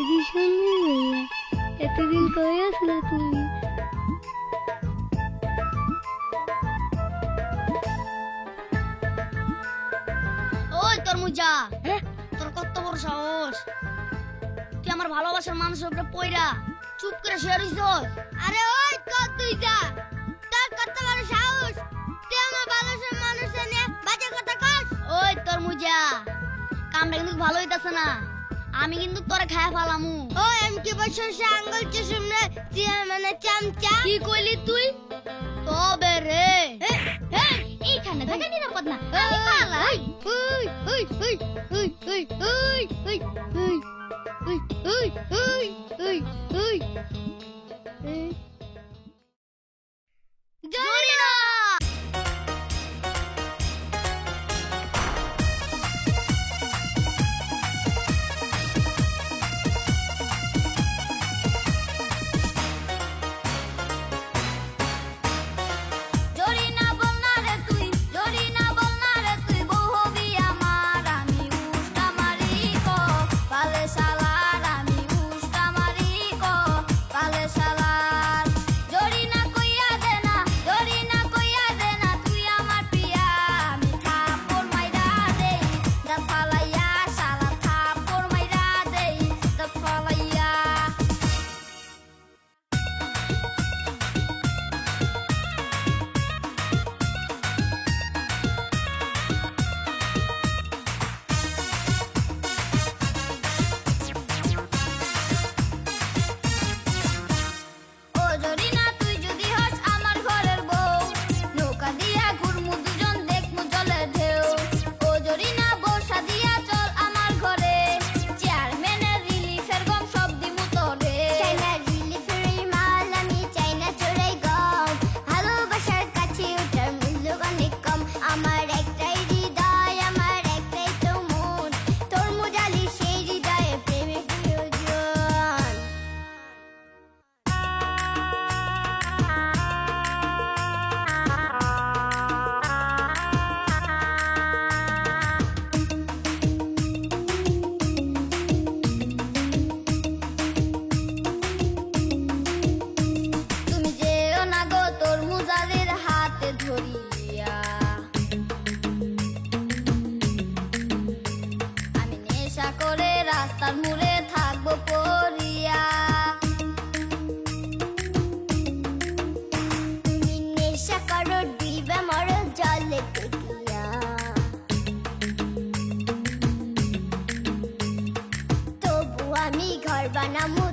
এদি শুনবি ভাইয়া, এতদিন কই আসলে তুমি? ওই তরমুজা, তোর কত বড় সাহস! তুই আমার ভালোবাসার মানুষের উপরে পয়রা চুপ করে শুয়ে রইছস। আরে ওই কত তুই যা, তোর কত বড় সাহস! তুই আমার ভালোবাসার মানুষের নিয়ে বাজে কথা কস। ওই তরমুজা, কামটা কিন্তু ভালো হইতাছে না, আমি কিন্তু তোরে খায়া ফালামু। ওই আমি কি বসে আঙ্গুল চুষুমনে মানে চামচা? কি কইলি তুই? তবে রে এইখানে থাকা নিরাপদ না, আমি পালাই। ওই ওই ওই ওই ওই ওই ওই ওই ওই ওই ওই ওই ওই ওই জরিনা। রাস্তার মোড়ে থাকবো পড়িয়া, তুমি নেশা করো দিবে মর জলে টেকিয়া, তবু আমি ঘর বানাবো